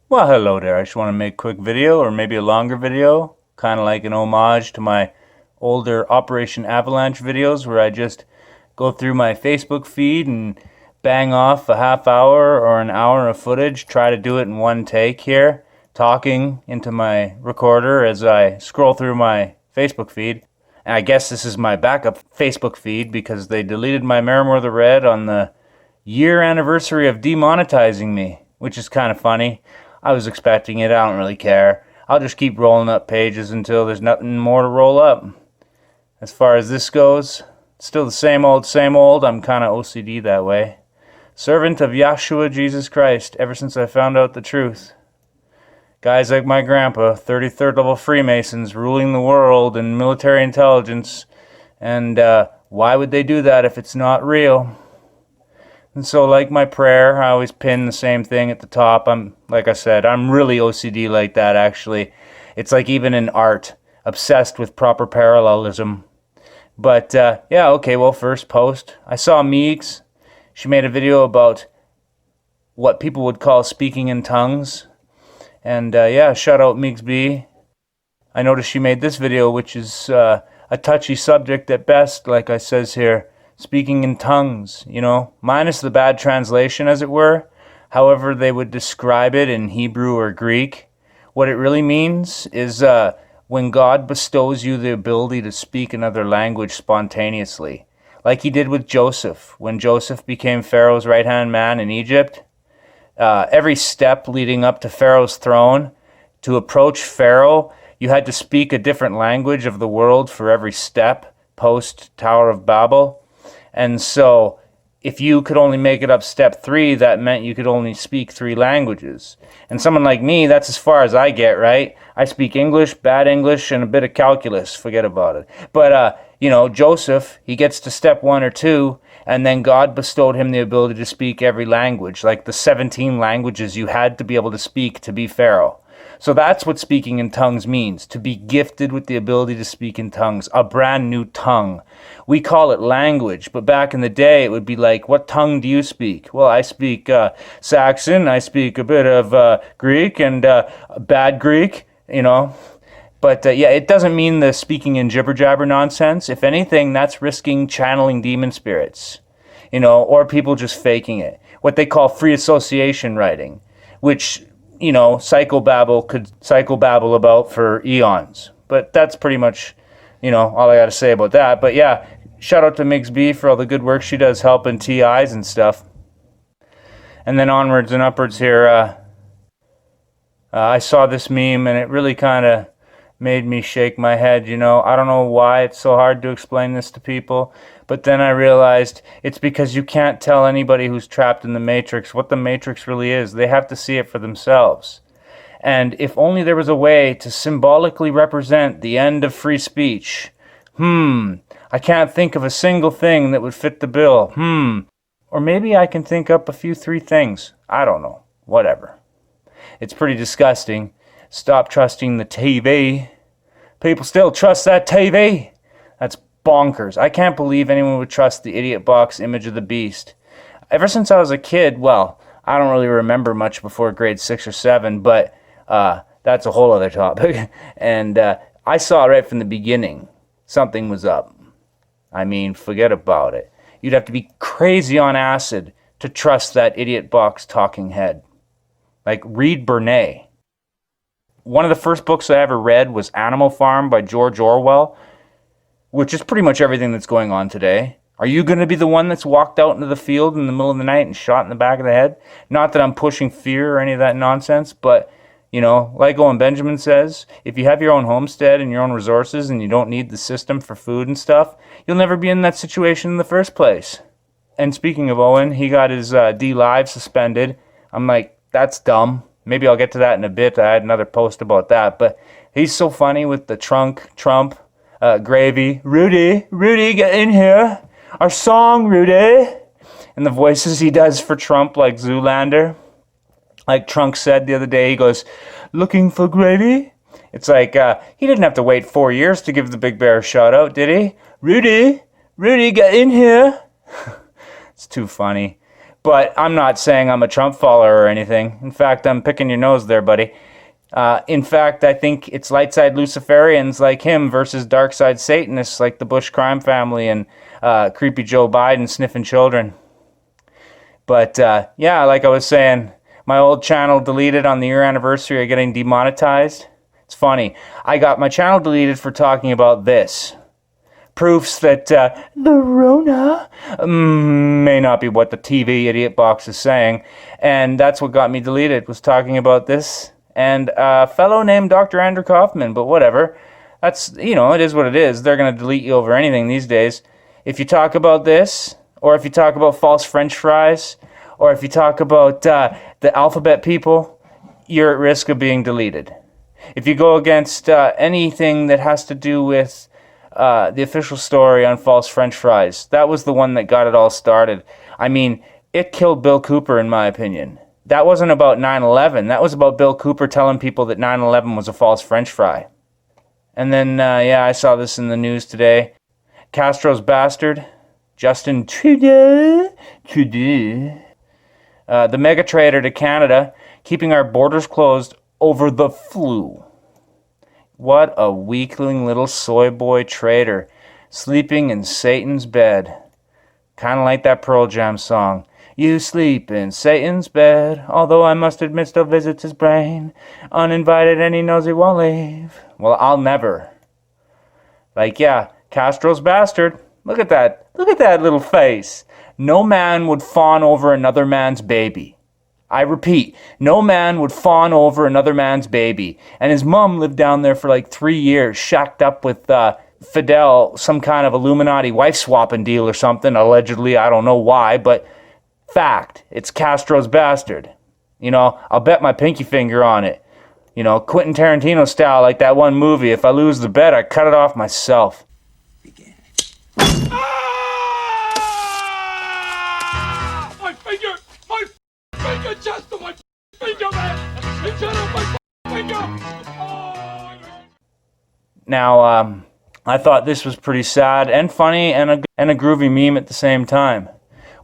Well, hello there. I just want to make a quick video, or maybe a longer video, kind of like an homage to my older Operation Avalanche videos where I just go through my Facebook feed and bang off a half hour or an hour of footage, try to do it in one take here, talking into my recorder as I scroll through my Facebook feed. And I guess this is my backup Facebook feed because they deleted my Miramore the Red on the year anniversary of demonetizing me, which is kind of funny. I was expecting it. I don't really care. I'll just keep rolling up pages until there's nothing more to roll up. As far as this goes, still the same old, same old. I'm kind of OCD that way. Servant of Yahshua Jesus Christ ever since I found out the truth. Guys like my grandpa, 33rd level Freemasons ruling the world in military intelligence. And why would they do that if it's not real? And so, like my prayer, I always pin the same thing at the top. Like I said, I'm really OCD like that, actually. It's like even in art, obsessed with proper parallelism. But, yeah, okay, well, first post. I saw Meegs. She made a video about what people would call speaking in tongues. And, yeah, shout out Meegs-B. I noticed she made this video, which is a touchy subject at best, like I says here. Speaking in tongues, minus the bad translation, as it were, however they would describe it in Hebrew or Greek. What it really means is when God bestows you the ability to speak another language spontaneously, like he did with Joseph. When Joseph became Pharaoh's right-hand man in Egypt, every step leading up to Pharaoh's throne, to approach Pharaoh, you had to speak a different language of the world for every step, post Tower of Babel. And so, if you could only make it up step 3, that meant you could only speak 3 languages. And someone like me, that's as far as I get, right? I speak English, bad English, and a bit of calculus. Forget about it. But, Joseph, he gets to step 1 or 2, and then God bestowed him the ability to speak every language, like the 17 languages you had to be able to speak to be Pharaoh. So that's what speaking in tongues means, to be gifted with the ability to speak in tongues, a brand new tongue. We call it language, but back in the day it would be like, what tongue do you speak? Well, I speak Saxon, I speak a bit of Greek and bad Greek, But yeah, it doesn't mean the speaking in jibber-jabber nonsense. If anything, that's risking channeling demon spirits, or people just faking it. What they call free association writing, which psychobabble could psychobabble about for eons. But that's pretty much, all I got to say about that. But yeah, shout out to Meegs-B for all the good work she does helping TIs and stuff. And then onwards and upwards here, I saw this meme and it really kind of made me shake my head, I don't know why it's so hard to explain this to people, but then I realized it's because you can't tell anybody who's trapped in the Matrix what the Matrix really is. They have to see it for themselves. And if only there was a way to symbolically represent the end of free speech. I can't think of a single thing that would fit the bill. Or maybe I can think up a few 3 things. I don't know. Whatever. It's pretty disgusting. Stop trusting the TV. People still trust that TV. That's bonkers. I can't believe anyone would trust the idiot box image of the beast. Ever since I was a kid, well, I don't really remember much before grade 6 or 7, but that's a whole other topic. And I saw right from the beginning something was up. I mean, forget about it. You'd have to be crazy on acid to trust that idiot box talking head. Like, read Bernay. One of the first books I ever read was Animal Farm by George Orwell, which is pretty much everything that's going on today. Are you going to be the one that's walked out into the field in the middle of the night and shot in the back of the head? Not that I'm pushing fear or any of that nonsense, but, like Owen Benjamin says, if you have your own homestead and your own resources and you don't need the system for food and stuff, you'll never be in that situation in the first place. And speaking of Owen, he got his D-Live suspended. I'm like, that's dumb. Maybe I'll get to that in a bit. I had another post about that. But he's so funny with the Trump, gravy. Rudy, get in here. Our song, Rudy. And the voices he does for Trump, like Zoolander. Like Trunk said the other day, he goes, looking for gravy? It's like, he didn't have to wait 4 years to give the Big Bear a shout out, did he? Rudy, get in here. It's too funny. But I'm not saying I'm a Trump follower or anything. In fact, I'm picking your nose there, buddy. In fact, I think it's light side Luciferians like him versus dark side Satanists like the Bush crime family and creepy Joe Biden sniffing children. But yeah, like I was saying, my old channel deleted on the year anniversary of getting demonetized. It's funny. I got my channel deleted for talking about this. Proofs that the Rona may not be what the TV idiot box is saying. And that's what got me deleted, was talking about this. And a fellow named Dr. Andrew Kaufman, but whatever. That's, you know, it is what it is. They're going to delete you over anything these days. If you talk about this, or if you talk about false French fries, or if you talk about the alphabet people, you're at risk of being deleted. If you go against anything that has to do with the official story on false French fries, that was the one that got it all started. I mean, it killed Bill Cooper, in my opinion. That wasn't about 9/11. That was about Bill Cooper telling people that 9/11 was a false French fry. And then, yeah, I saw this in the news today. Castro's bastard, Justin Trudeau, the mega trader to Canada, keeping our borders closed over the flu. What a weakling little soy boy traitor, sleeping in Satan's bed. Kind of like that Pearl Jam song. You sleep in Satan's bed, although I must admit still visits his brain. Uninvited and he knows he won't leave. Well, I'll never. Like, yeah, Castro's bastard. Look at that. Look at that little face. No man would fawn over another man's baby. I repeat, no man would fawn over another man's baby. And his mom lived down there for like 3 years, shacked up with Fidel, some kind of Illuminati wife-swapping deal or something, allegedly. I don't know why, but fact, it's Castro's bastard. You know, I'll bet my pinky finger on it. You know, Quentin Tarantino style, like that one movie. If I lose the bet, I cut it off myself. My finger! My finger! Just my finger, man! It's on my finger! Oh, Now, I thought this was pretty sad and funny and a groovy meme at the same time.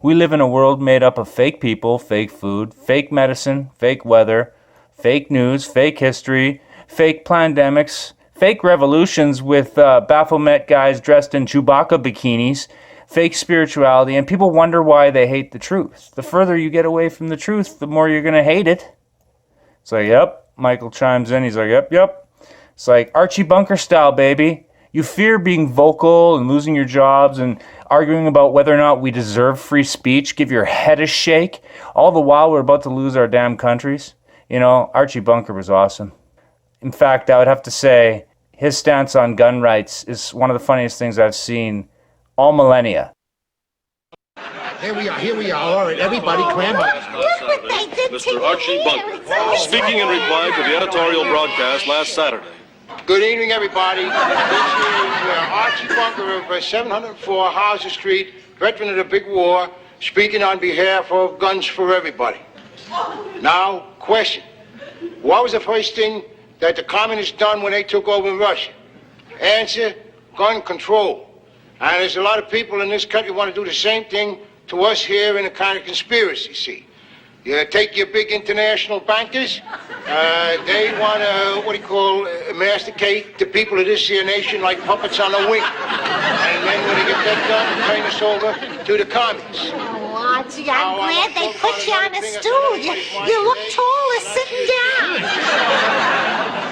We live in a world made up of fake people, fake food, fake medicine, fake weather, fake news, fake history, fake pandemics, fake revolutions with Baphomet guys dressed in Chewbacca bikinis, fake spirituality, and people wonder why they hate the truth. The further you get away from the truth, the more you're going to hate it. It's like, yep. Michael chimes in. He's like, yep. It's like Archie Bunker style, baby. You fear being vocal and losing your jobs and arguing about whether or not we deserve free speech, give your head a shake, all the while we're about to lose our damn countries. You know, Archie Bunker was awesome. In fact, I would have to say his stance on gun rights is one of the funniest things I've seen all millennia. Here we are. All right, everybody clam up. Look what they did to Mr. you Archie here. Bunker, It's all speaking in reply to the editorial broadcast last Saturday. Good evening, everybody. This is Archie Bunker of 704 Houser Street, veteran of the big war, speaking on behalf of Guns for Everybody. Now, question. What was the first thing that the communists done when they took over in Russia? Answer, gun control. And there's a lot of people in this country who want to do the same thing to us here in a kind of conspiracy, see. You take your big international bankers, they want to, masticate the people of this here nation like puppets on a wing. And then when they get that done, turn us over to the communists. Oh, Archie, I'm glad they put you on a stool. You look taller sitting down.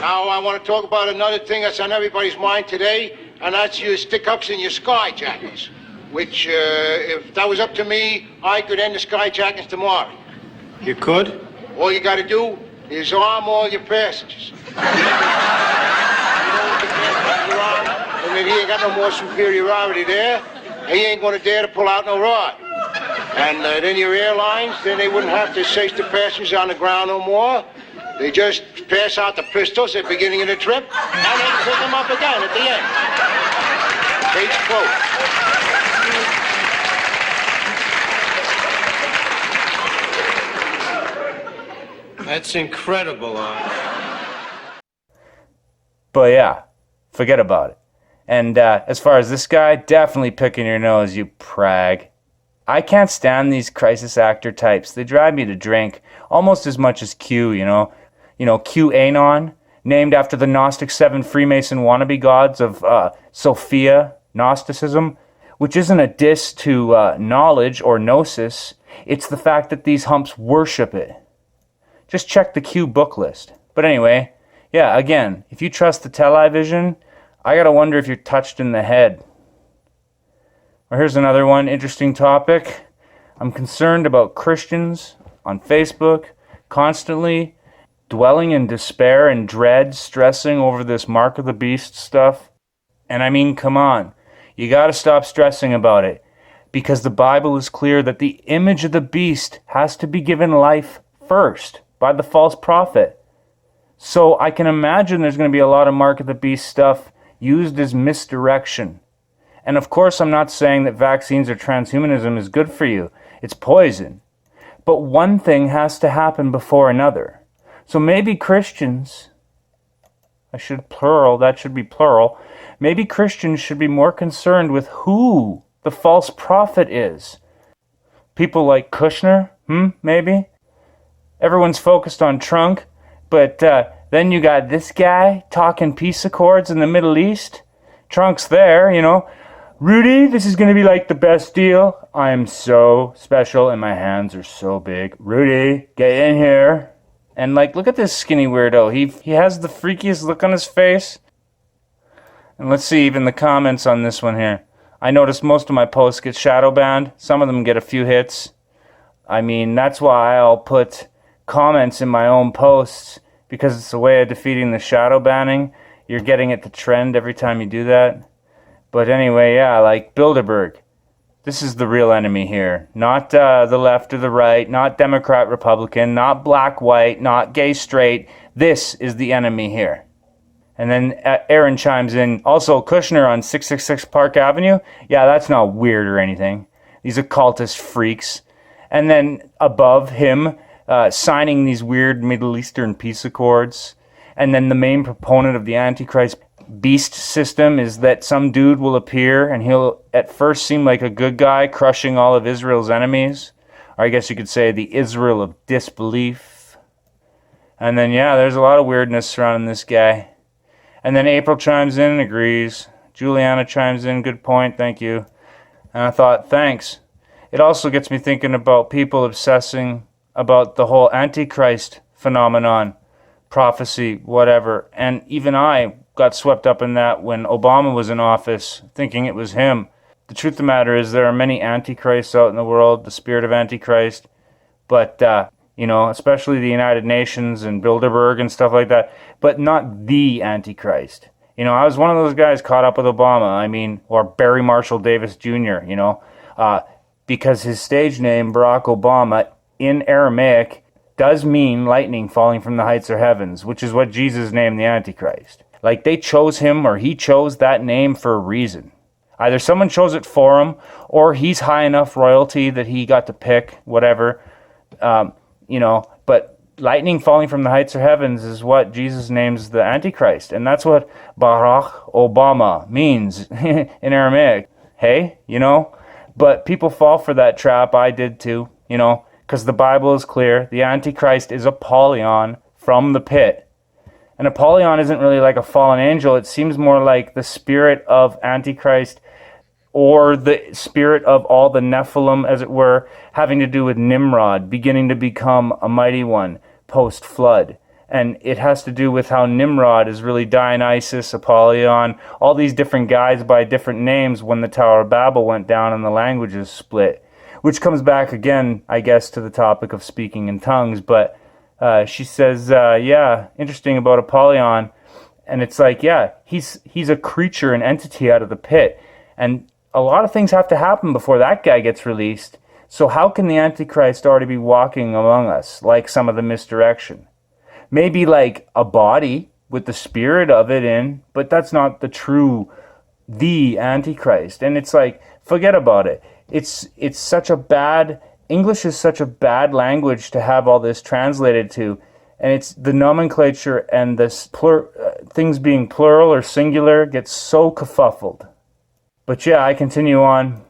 Now, I want to talk about another thing that's on everybody's mind today, and that's your stick-ups and your skyjackers, which, if that was up to me, I could end the skyjackers tomorrow. You could? All you got to do is arm all your passengers. And then he ain't got no more superiority there. He ain't going to dare to pull out no rod. And then your airlines, then they wouldn't have to chase the passengers on the ground no more. They just pass out the pistols at the beginning of the trip, and they pick them up again at the end. Case closed. That's incredible, Arch. But yeah, forget about it. And as far as this guy, definitely picking your nose, you prag. I can't stand these crisis actor types. They drive me to drink almost as much as Q, you know. QAnon, named after the Gnostic 7 Freemason wannabe gods of Sophia Gnosticism, which isn't a diss to knowledge or gnosis. It's the fact that these humps worship it. Just check the Q book list. But anyway, yeah, again, if you trust the television, I gotta wonder if you're touched in the head. Or here's another one, interesting topic. I'm concerned about Christians on Facebook constantly dwelling in despair and dread, stressing over this mark of the beast stuff. And I mean, come on. You gotta stop stressing about it. Because the Bible is clear that the image of the beast has to be given life first by the false prophet. So I can imagine there's going to be a lot of mark of the beast stuff used as misdirection. And of course, I'm not saying that vaccines or transhumanism is good for you. It's poison. But one thing has to happen before another. So maybe Christians, that should be plural. Maybe Christians should be more concerned with who the false prophet is. People like Kushner, maybe? Everyone's focused on Trump, but then you got this guy talking peace accords in the Middle East. Trunk's there, you know. Rudy, this is going to be like the best deal. I am so special and my hands are so big. Rudy, get in here. And like, look at this skinny weirdo. He has the freakiest look on his face. And let's see even the comments on this one here. I noticed most of my posts get shadow banned. Some of them get a few hits. I mean, that's why I'll put comments in my own posts, because it's a way of defeating the shadow banning. You're getting it to trend every time you do that. But anyway, yeah, like Bilderberg. This is the real enemy here. Not the left or the right, not Democrat, Republican, not black, white, not gay, straight. This is the enemy here. And then Aaron chimes in, also Kushner on 666 Park Avenue. Yeah, that's not weird or anything. These occultist freaks. And then above him, signing these weird Middle Eastern peace accords. And then the main proponent of the Antichrist beast system is that some dude will appear and he'll at first seem like a good guy, crushing all of Israel's enemies. Or I guess you could say the Israel of disbelief. And then, yeah, there's a lot of weirdness surrounding this guy. And then April chimes in and agrees. Juliana chimes in, good point, thank you. And I thought, thanks. It also gets me thinking about people obsessing about the whole Antichrist phenomenon, prophecy, whatever. And even I got swept up in that when Obama was in office, thinking it was him. The truth of the matter is there are many Antichrists out in the world, the spirit of Antichrist. But, you know, especially the United Nations and Bilderberg and stuff like that, but not the Antichrist. You know, I was one of those guys caught up with Obama, or Barry Marshall Davis Jr., you know, because his stage name, Barack Obama, in Aramaic, does mean lightning falling from the heights or heavens, which is what Jesus named the Antichrist. Like, they chose him, or he chose that name for a reason. Either someone chose it for him, or he's high enough royalty that he got to pick, whatever. But lightning falling from the heights or heavens is what Jesus names the Antichrist. And that's what Barack Obama means in Aramaic. Hey, you know? But people fall for that trap. I did too, you know, because the Bible is clear. The Antichrist is Apollyon from the pit. And Apollyon isn't really like a fallen angel. It seems more like the spirit of Antichrist, or the spirit of all the Nephilim, as it were, having to do with Nimrod, beginning to become a mighty one post-flood. And it has to do with how Nimrod is really Dionysus, Apollyon, all these different guys by different names when the Tower of Babel went down and the languages split. Which comes back again, I guess, to the topic of speaking in tongues. But she says, yeah, interesting about Apollyon. And it's like, yeah, he's a creature, an entity out of the pit. And a lot of things have to happen before that guy gets released. So how can the Antichrist already be walking among us, like some of the misdirection? Maybe like a body with the spirit of it in, but that's not the Antichrist. And it's like, forget about it. It's such a bad, English is such a bad language to have all this translated to. And it's the nomenclature and this things being plural or singular gets so kerfuffled. But yeah, I continue on.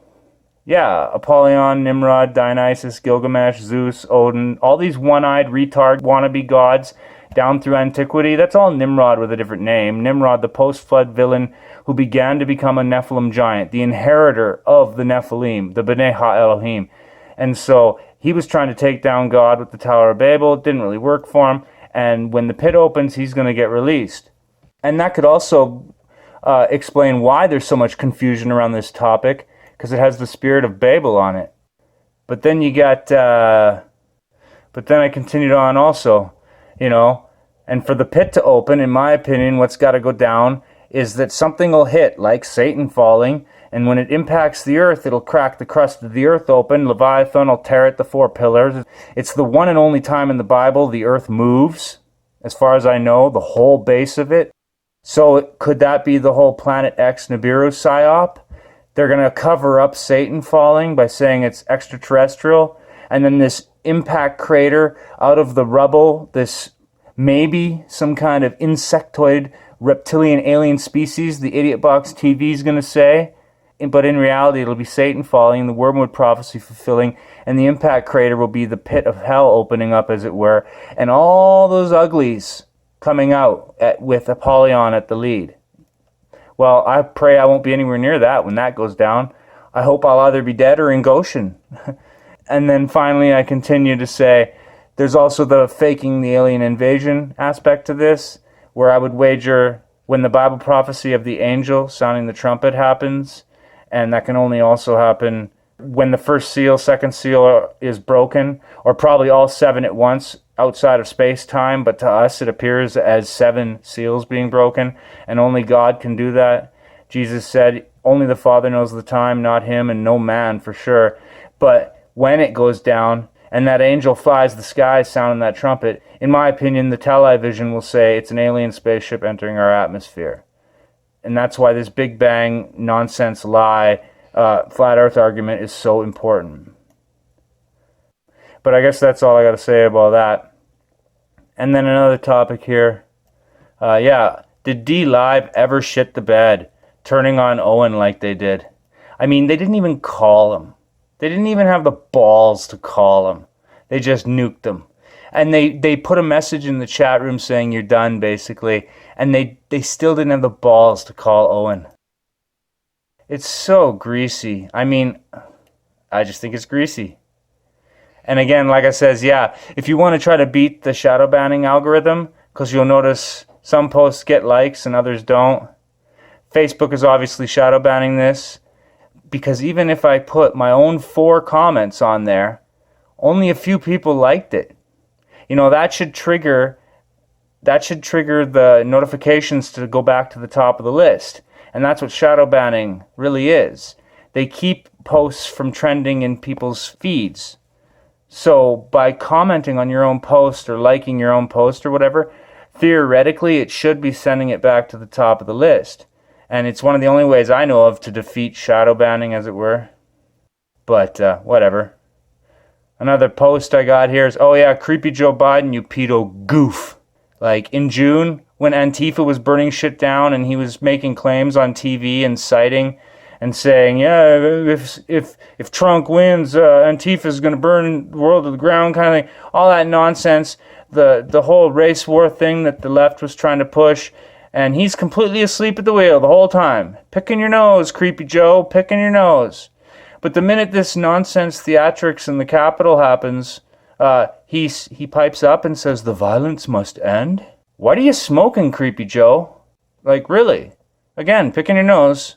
Yeah, Apollyon, Nimrod, Dionysus, Gilgamesh, Zeus, Odin, all these one-eyed retard wannabe gods down through antiquity. That's all Nimrod with a different name. Nimrod, the post-flood villain who began to become a Nephilim giant, the inheritor of the Nephilim, the B'nai Ha-Elohim. And so he was trying to take down God with the Tower of Babel. It didn't really work for him. And when the pit opens, he's going to get released. And that could also explain why there's so much confusion around this topic, because it has the spirit of Babel on it. But then you got, but then I continued on also, and for the pit to open, in my opinion, what's got to go down is that something will hit, like Satan falling, and when it impacts the earth, it'll crack the crust of the earth open. Leviathan will tear at the 4 pillars. It's the one and only time in the Bible the earth moves, as far as I know, the whole base of it. So could that be the whole Planet X Nibiru psyop? They're going to cover up Satan falling by saying it's extraterrestrial. And then this impact crater out of the rubble, this maybe some kind of insectoid reptilian alien species, the Idiot Box TV is going to say. But in reality, it'll be Satan falling, the wormwood prophecy fulfilling, and the impact crater will be the pit of hell opening up, as it were, and all those uglies coming out with Apollyon at the lead. Well, I pray I won't be anywhere near that when that goes down. I hope I'll either be dead or in Goshen. And then finally, I continue to say, there's also the faking the alien invasion aspect to this, where I would wager when the Bible prophecy of the angel sounding the trumpet happens, and that can only also happen when the first seal, second seal is broken, or probably all 7 at once outside of space-time, but to us it appears as 7 seals being broken, and only God can do that. Jesus said, only the Father knows the time, not him, and no man for sure. But when it goes down, and that angel flies the sky sounding that trumpet, in my opinion, the television will say it's an alien spaceship entering our atmosphere. And that's why this Big Bang nonsense lie, flat earth argument is so important. But I guess that's all I got to say about that. And then another topic here. Did D-Live ever shit the bed, turning on Owen like they did? I mean, they didn't even call him. They didn't even have the balls to call him. They just nuked him. And they put a message in the chat room saying you're done, basically. And they still didn't have the balls to call Owen. It's so greasy. I mean, I just think it's greasy. And again, like I says, if you want to try to beat the shadow banning algorithm, because you'll notice some posts get likes and others don't. Facebook is obviously shadow banning this, because even if I put my own 4 comments on there, only a few people liked it. That should trigger the notifications to go back to the top of the list. And that's what shadow banning really is. They keep posts from trending in people's feeds. So by commenting on your own post or liking your own post or whatever, theoretically it should be sending it back to the top of the list. And it's one of the only ways I know of to defeat shadow banning, as it were. But whatever. Another post I got here is, creepy Joe Biden, you pedo goof. Like in June, when Antifa was burning shit down and he was making claims on TV and citing and saying, if Trump wins, Antifa's going to burn the world to the ground, kind of thing. All that nonsense, the whole race war thing that the left was trying to push. And he's completely asleep at the wheel the whole time. Picking your nose, creepy Joe, picking your nose. But the minute this nonsense theatrics in the Capitol happens, he pipes up and says, the violence must end? What are you smoking, creepy Joe? Like, really? Again, picking your nose.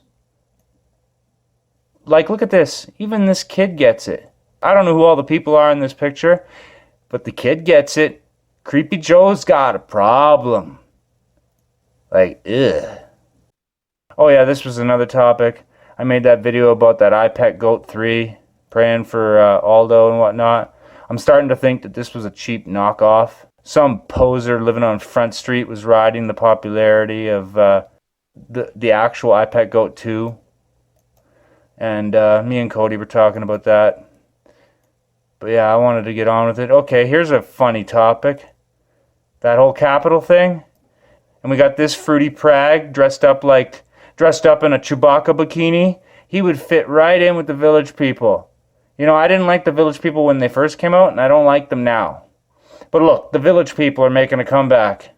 Like, look at this. Even this kid gets it. I don't know who all the people are in this picture, but the kid gets it. Creepy Joe's got a problem. Like, ugh. Oh yeah, this was another topic. I made that video about that iPet Goat 3, praying for Aldo and whatnot. I'm starting to think that this was a cheap knockoff. Some poser living on Front Street was riding the popularity of the actual iPet Goat 2. And me and Cody were talking about that. But yeah, I wanted to get on with it. Okay, here's a funny topic. That whole Capitol thing. And we got this fruity prag dressed up in a Chewbacca bikini. he would fit right in with the Village People. You know, I didn't like the Village People when they first came out, and I don't like them now. But look, the Village People are making a comeback.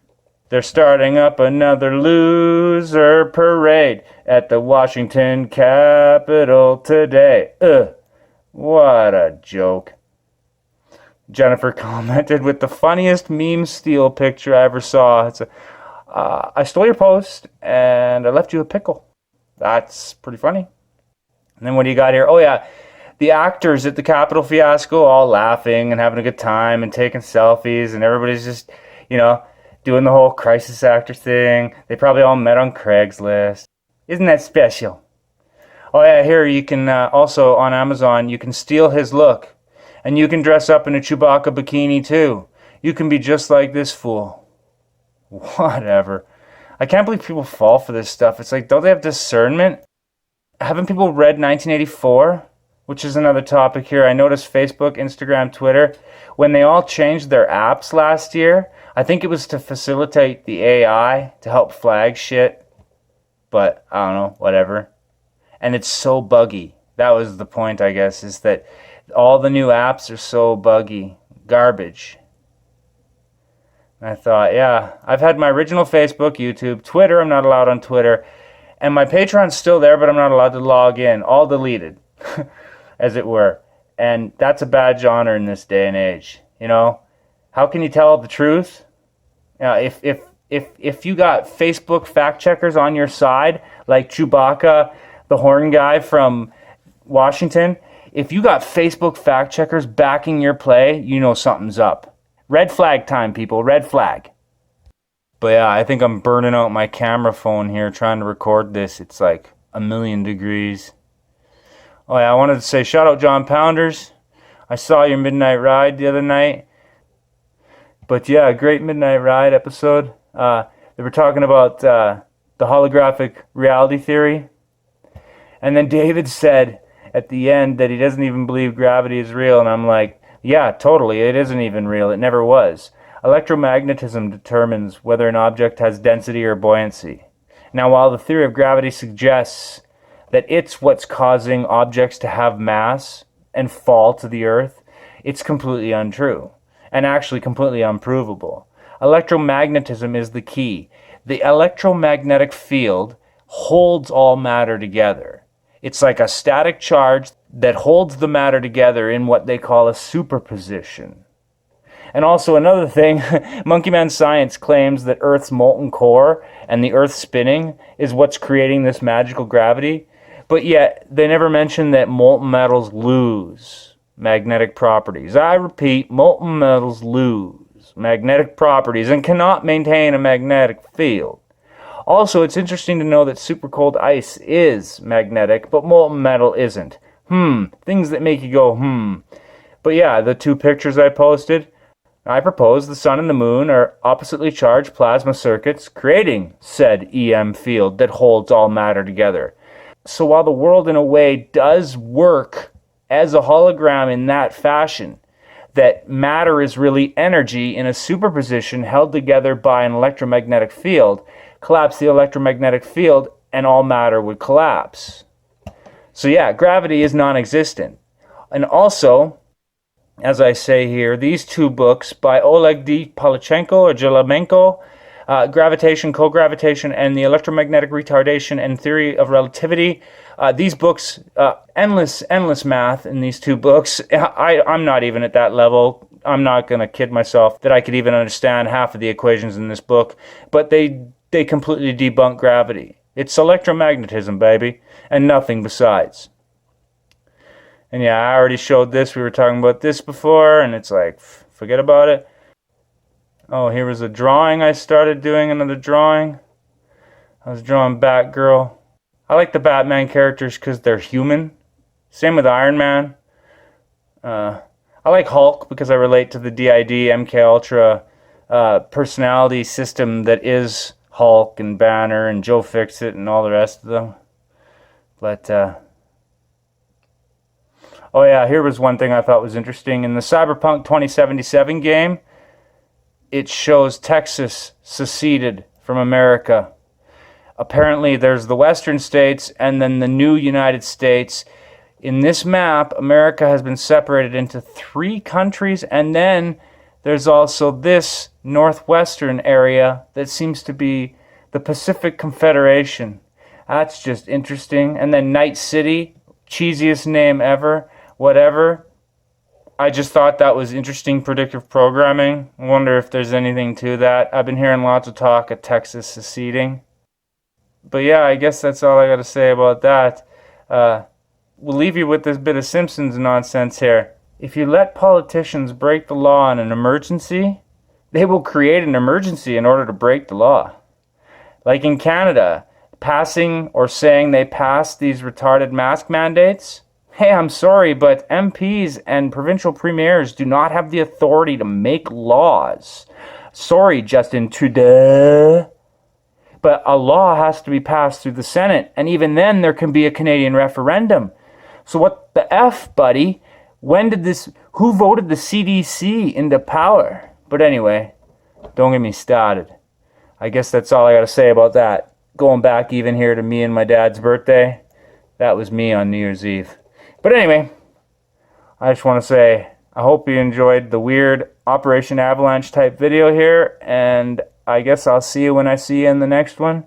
They're starting up another loser parade at the Washington Capitol today. What a joke. Jennifer commented with the funniest meme steal picture I ever saw. It's I stole your post and I left you a pickle. That's pretty funny. And then what do you got here? Oh yeah, the actors at the Capitol fiasco all laughing and having a good time and taking selfies, and everybody's just, you know, doing the whole crisis actor thing. They probably all met on Craigslist. Isn't that special? Oh yeah, here you can also on Amazon, you can steal his look. And you can dress up in a Chewbacca bikini too. You can be just like this fool. Whatever. I can't believe people fall for this stuff. It's like, don't they have discernment? Haven't people read 1984? Which is another topic here. I noticed Facebook, Instagram, Twitter, when they all changed their apps last year, I think it was to facilitate the AI, to help flag shit. But, I don't know, whatever. And it's so buggy. That was the point, I guess, is that all the new apps are so buggy. Garbage. And I thought, yeah, I've had my original Facebook, YouTube, Twitter, I'm not allowed on Twitter. And my Patreon's still there, but I'm not allowed to log in. All deleted, as it were. And that's a badge of honor in this day and age. You know? How can you tell the truth? If you got Facebook fact checkers on your side, like Chewbacca, the horn guy from Washington, if you got Facebook fact checkers backing your play, you know something's up. Red flag time, people. Red flag. But yeah, I think I'm burning out my camera phone here trying to record this. It's like 1,000,000 degrees. Oh yeah, I wanted to say shout out John Pounders. I saw your Midnight Ride the other night. But yeah, a great Midnight Ride episode. They were talking about the holographic reality theory. And then David said at the end that he doesn't even believe gravity is real, and I'm like, yeah, totally, it isn't even real, it never was. Electromagnetism determines whether an object has density or buoyancy. Now, while the theory of gravity suggests that it's what's causing objects to have mass and fall to the earth, it's completely untrue, and actually completely unprovable. Electromagnetism is the key. The electromagnetic field holds all matter together. It's like a static charge that holds the matter together in what they call a superposition. And also another thing, Monkey Man Science claims that Earth's molten core and the Earth spinning is what's creating this magical gravity, but yet they never mention that molten metals lose magnetic properties. I repeat, molten metals lose magnetic properties and cannot maintain a magnetic field. Also, it's interesting to know that super cold ice is magnetic, but molten metal isn't. Things that make you go, But yeah, the two pictures I posted, I propose the sun and the moon are oppositely charged plasma circuits, creating said EM field that holds all matter together. So while the world in a way does work as a hologram in that fashion, that matter is really energy in a superposition held together by an electromagnetic field, collapse the electromagnetic field and all matter would collapse. So yeah, gravity is non-existent. And also, as I say here, these two books by Oleg D. Polichenko or Jelamenko, Gravitation, Co-Gravitation, and the Electromagnetic Retardation and Theory of Relativity. These books, endless math in these two books. I'm not even at that level. I'm not going to kid myself that I could even understand half of the equations in this book. But they completely debunk gravity. It's electromagnetism, baby, and nothing besides. And yeah, I already showed this. We were talking about this before, and it's like, forget about it. Oh, here was a drawing I started doing, another drawing. I was drawing Batgirl. I like the Batman characters because they're human. Same with Iron Man. I like Hulk because I relate to the DID, MK Ultra personality system that is Hulk and Banner and Joe Fixit and all the rest of them. But, oh yeah, here was one thing I thought was interesting. In the Cyberpunk 2077 game, it shows Texas seceded from America. apparently there's the Western States and then the new United States. In this map, America has been separated into 3 countries, and then there's also this northwestern area that seems to be the Pacific Confederation. That's just interesting. And then Night City, cheesiest name ever, whatever. I just thought that was interesting predictive programming. I wonder if there's anything to that. I've been hearing lots of talk of Texas seceding. But yeah, I guess that's all I got to say about that. We'll leave you with this bit of Simpsons nonsense here. If you let politicians break the law in an emergency, they will create an emergency in order to break the law. Like in Canada, passing or saying they passed these retarded mask mandates. Hey, I'm sorry, but MPs and provincial premiers do not have the authority to make laws. Sorry, Justin Trudeau. But a law has to be passed through the Senate, and even then there can be a Canadian referendum. So what the F, buddy? Who voted the CDC into power? But anyway, don't get me started. I guess that's all I got to say about that. Going back even here to me and my dad's birthday, that was me on New Year's Eve. But anyway, I just want to say, I hope you enjoyed the weird Operation Avalanche type video here, and I guess I'll see you when I see you in the next one,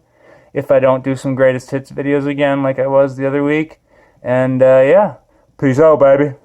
if I don't do some greatest hits videos again like I was the other week. And yeah, peace out, baby.